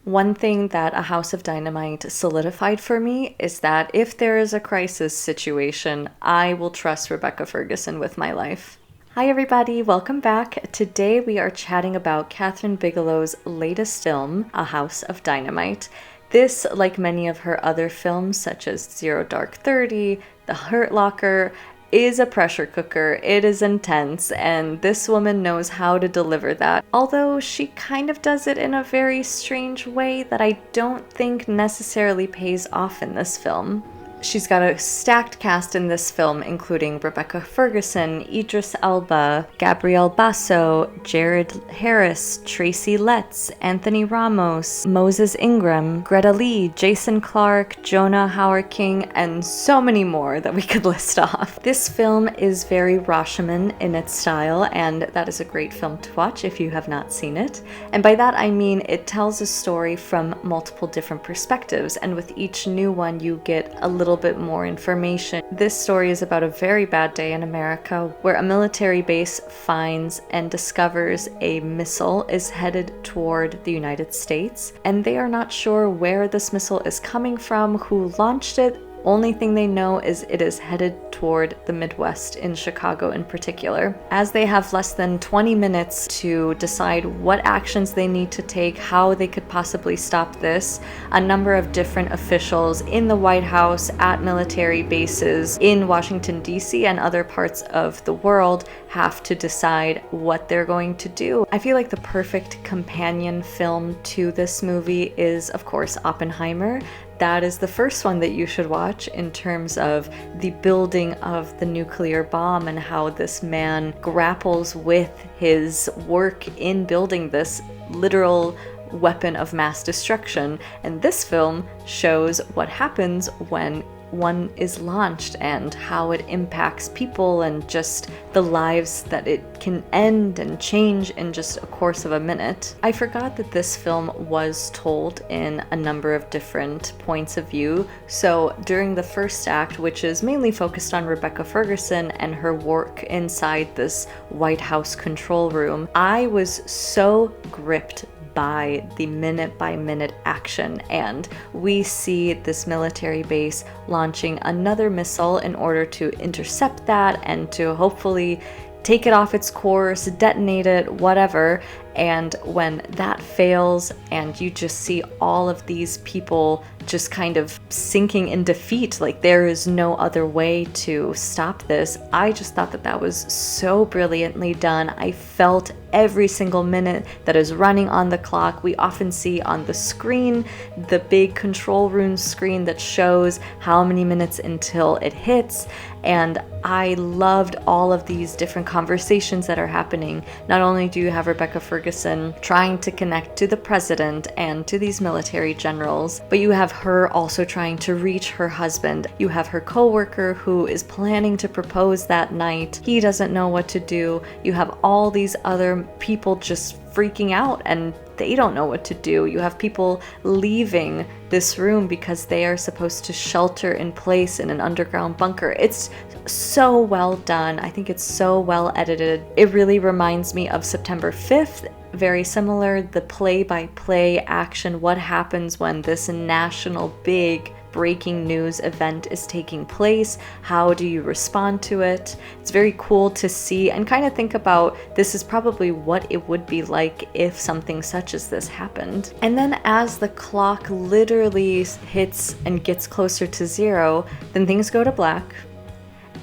One thing that A House of Dynamite solidified for me is that if there is a crisis situation, I will trust Rebecca Ferguson with my life. Hi everybody, welcome back. Today we are chatting about Kathryn Bigelow's latest film, A House of Dynamite. This, like many of her other films such as Zero Dark 30, The Hurt Locker, is a pressure cooker. It is intense, and this woman knows how to deliver that. Although she kind of does it in a very strange way that I don't think necessarily pays off in this film. She's got a stacked cast in this film, including Rebecca Ferguson, Idris Elba, Gabrielle Basso, Jared Harris, Tracy Letts, Anthony Ramos, Moses Ingram, Greta Lee, Jason Clarke, Jonah Hauer-King, and so many more that we could list off. This film is very Rashomon in its style, and that is a great film to watch if you have not seen it. And by that I mean it tells a story from multiple different perspectives, and with each new one you get a little bit more information. This story is about a very bad day in America where a military base finds and discovers a missile is headed toward the United States, and they are not sure where this missile is coming from, who launched it. Only thing they know is it is headed toward the Midwest, in Chicago in particular. As they have less than 20 minutes to decide what actions they need to take, how they could possibly stop this, a number of different officials in the White House, at military bases in Washington, D.C. and other parts of the world have to decide what they're going to do. I feel like the perfect companion film to this movie is, of course, Oppenheimer. That is the first one that you should watch in terms of the building of the nuclear bomb and how this man grapples with his work in building this literal weapon of mass destruction. And this film shows what happens when one is launched and how it impacts people and just the lives that it can end and change in just a course of a minute. I forgot that this film was told in a number of different points of view. So during the first act, which is mainly focused on Rebecca Ferguson and her work inside this White House control room, I was so gripped by the minute-by-minute action, and we see this military base launching another missile in order to intercept that and to hopefully take it off its course, detonate it, whatever. And when that fails and you just see all of these people just kind of sinking in defeat, like there is no other way to stop this, I just thought that that was so brilliantly done. I felt every single minute that is running on the clock. We often see on the screen the big control room screen that shows how many minutes until it hits. And I loved all of these different conversations that are happening. Not only do you have Rebecca Ferguson trying to connect to the president and to these military generals, but you have her also trying to reach her husband. You have her co-worker who is planning to propose that night. He doesn't know what to do. You have all these other people just freaking out and they don't know what to do. You have people leaving this room because they are supposed to shelter in place in an underground bunker. It's so well done. I think it's so well edited. It really reminds me of September 5th. Very similar, the play-by-play action, what happens when this national big breaking news event is taking place, how do you respond to it? It's very cool to see and kind of think about this is probably what it would be like if something such as this happened. And then as the clock literally hits and gets closer to zero, then things go to black.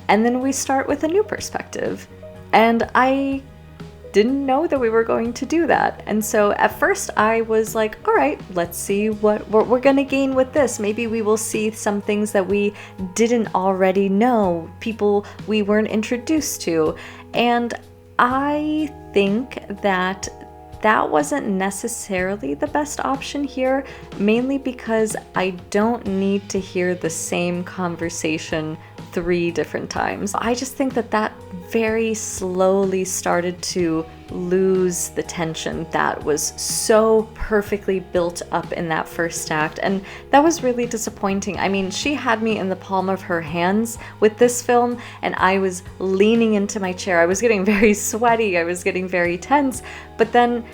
And then we start with a new perspective. And I didn't know that we were going to do that. And so at first I was like, all right, let's see what we're gonna gain with this. Maybe we will see some things that we didn't already know, people we weren't introduced to. And I think that that wasn't necessarily the best option here, mainly because I don't need to hear the same conversation 3 different times. I just think that that very slowly started to lose the tension that was so perfectly built up in that first act, and that was really disappointing. I mean, she had me in the palm of her hands with this film, and I was leaning into my chair. I was getting very sweaty, I was getting very tense, but then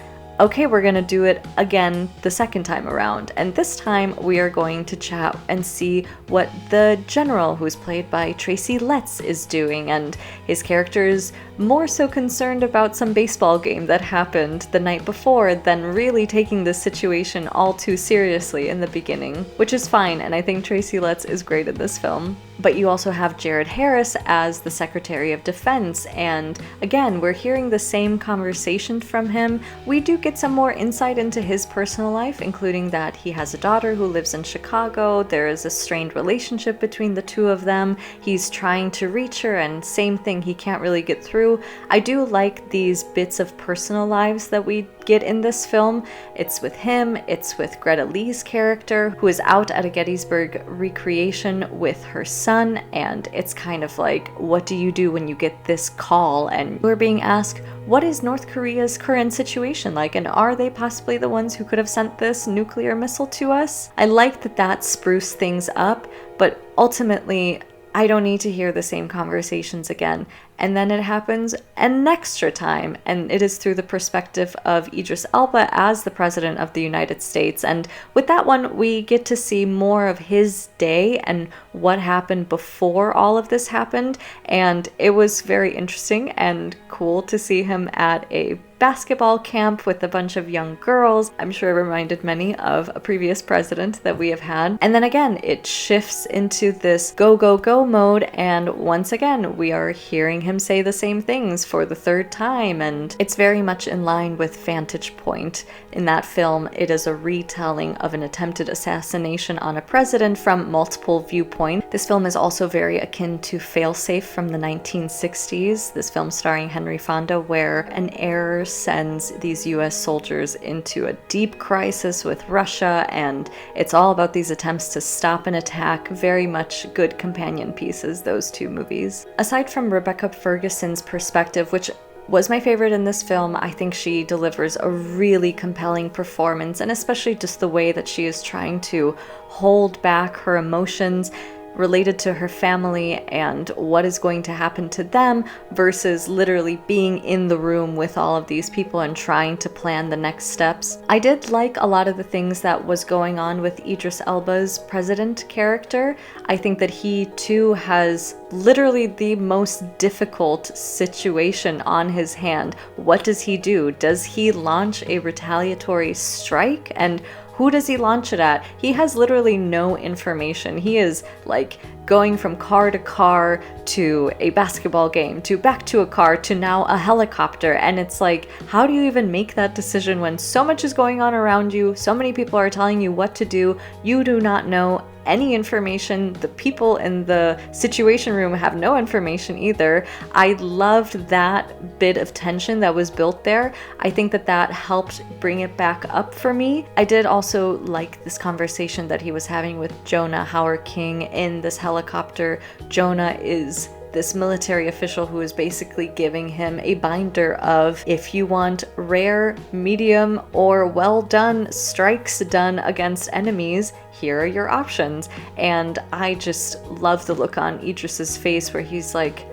okay, we're gonna do it again the second time around. And this time we are going to chat and see what the general, who's played by Tracy Letts, is doing. And his character is more so concerned about some baseball game that happened the night before than really taking this situation all too seriously in the beginning, which is fine, and I think Tracy Letts is great in this film. But you also have Jared Harris as the Secretary of Defense, and again, we're hearing the same conversation from him. We do get some more insight into his personal life, including that he has a daughter who lives in Chicago. There is a strained relationship between the two of them. He's trying to reach her, and same thing, he can't really get through. I do like these bits of personal lives that we get in this film. It's with him, it's with Greta Lee's character, who is out at a Gettysburg recreation with her son, and it's kind of like, what do you do when you get this call? And we're being asked, what is North Korea's current situation like, and are they possibly the ones who could have sent this nuclear missile to us? I like that spruced things up, but ultimately, I don't need to hear the same conversations again. And then it happens an extra time, and it is through the perspective of Idris Elba as the President of the United States. And with that one, we get to see more of his day and what happened before all of this happened. And it was very interesting and cool to see him at a basketball camp with a bunch of young girls. I'm sure it reminded many of a previous president that we have had. And then again, it shifts into this go, go, go mode. And once again, we are hearing him say the same things for the third time. And it's very much in line with Vantage Point. In that film, it is a retelling of an attempted assassination on a president from multiple viewpoints. This film is also very akin to Failsafe from the 1960s. This film starring Henry Fonda, where an error sends these US soldiers into a deep crisis with Russia, and it's all about these attempts to stop an attack. Very much good companion pieces, those two movies. Aside from Rebecca Ferguson's perspective, which was my favorite in this film, I think she delivers a really compelling performance, and especially just the way that she is trying to hold back her emotions related to her family and what is going to happen to them versus literally being in the room with all of these people and trying to plan the next steps. I did like a lot of the things that was going on with Idris Elba's president character. I think that he too has literally the most difficult situation on his hand. What does he do? Does he launch a retaliatory strike? And who does he launch it at? He has literally no information. He is like going from car to car to a basketball game to back to a car to now a helicopter. And it's like, how do you even make that decision when so much is going on around you? So many people are telling you what to do. You do not know any information. The people in the Situation Room have no information either. I loved that bit of tension that was built there. I think that helped bring it back up for me. I did also like this conversation that he was having with Jonah Hauer-King in this helicopter. Jonah is this military official who is basically giving him a binder of, if you want rare, medium, or well done strikes done against enemies, here are your options. And I just love the look on Idris's face where he's like,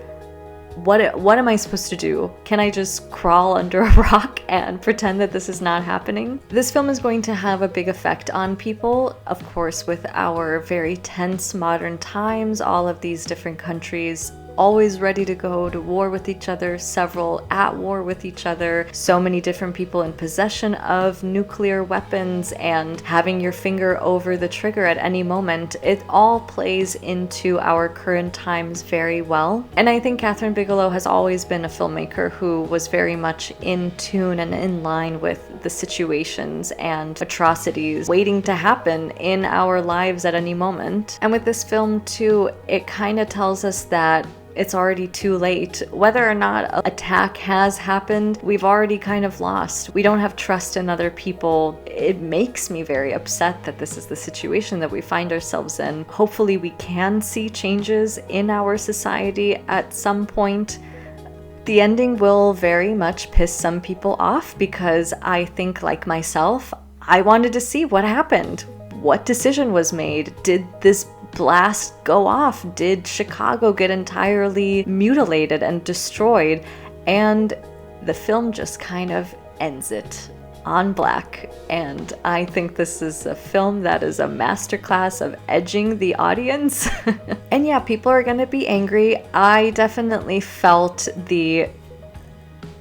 what am I supposed to do? Can I just crawl under a rock and pretend that this is not happening? This film is going to have a big effect on people, of course, with our very tense modern times, all of these different countries always ready to go to war with each other, several at war with each other, so many different people in possession of nuclear weapons and having your finger over the trigger at any moment. It all plays into our current times very well. And I think Kathryn Bigelow has always been a filmmaker who was very much in tune and in line with the situations and atrocities waiting to happen in our lives at any moment. And with this film too, it kind of tells us that it's already too late. Whether or not an attack has happened, we've already kind of lost. We don't have trust in other people. It makes me very upset that this is the situation that we find ourselves in. Hopefully we can see changes in our society at some point. The ending will very much piss some people off because I think, like myself, I wanted to see what happened. What decision was made? Did this blast go off? Did Chicago get entirely mutilated and destroyed? And the film just kind of ends it. on black. And I think this is a film that is a masterclass of edging the audience. And yeah, people are gonna be angry. I definitely felt the,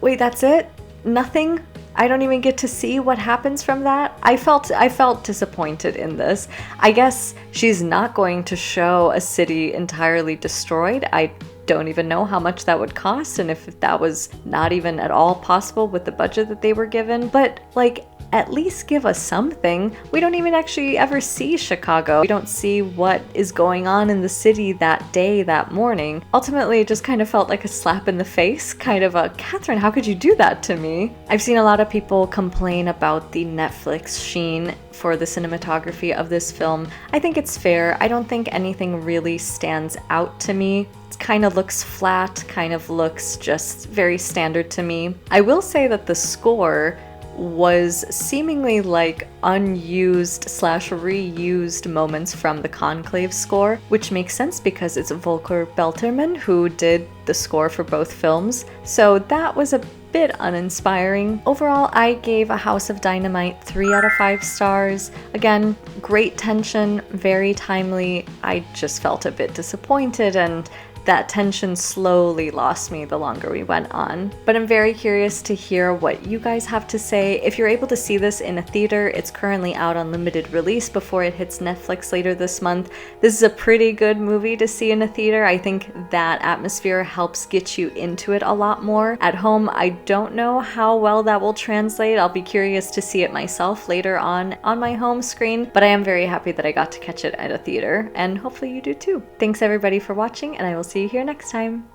wait, that's it? Nothing? I don't even get to see what happens from that. I felt disappointed in this. I guess she's not going to show a city entirely destroyed. I don't even know how much that would cost and if that was not even at all possible with the budget that they were given. But like, at least give us something. We don't even actually ever see Chicago. We don't see what is going on in the city that day, that morning. Ultimately, it just kind of felt like a slap in the face, kind of a, Kathryn, how could you do that to me? I've seen a lot of people complain about the Netflix sheen for the cinematography of this film. I think it's fair. I don't think anything really stands out to me. It kind of looks flat, kind of looks just very standard to me. I will say that the score was seemingly like unused / reused moments from the Conclave score, which makes sense because it's Volker Belterman who did the score for both films. So that was a bit uninspiring. Overall, I gave A House of Dynamite 3 out of 5 stars. Again, great tension, very timely. I just felt a bit disappointed, and that tension slowly lost me the longer we went on. But I'm very curious to hear what you guys have to say. If you're able to see this in a theater, it's currently out on limited release before it hits Netflix later this month. This is a pretty good movie to see in a theater. I think that atmosphere helps get you into it a lot more. At home, I don't know how well that will translate. I'll be curious to see it myself later on my home screen, but I am very happy that I got to catch it at a theater, and hopefully you do too. Thanks everybody for watching, and I will see you here next time.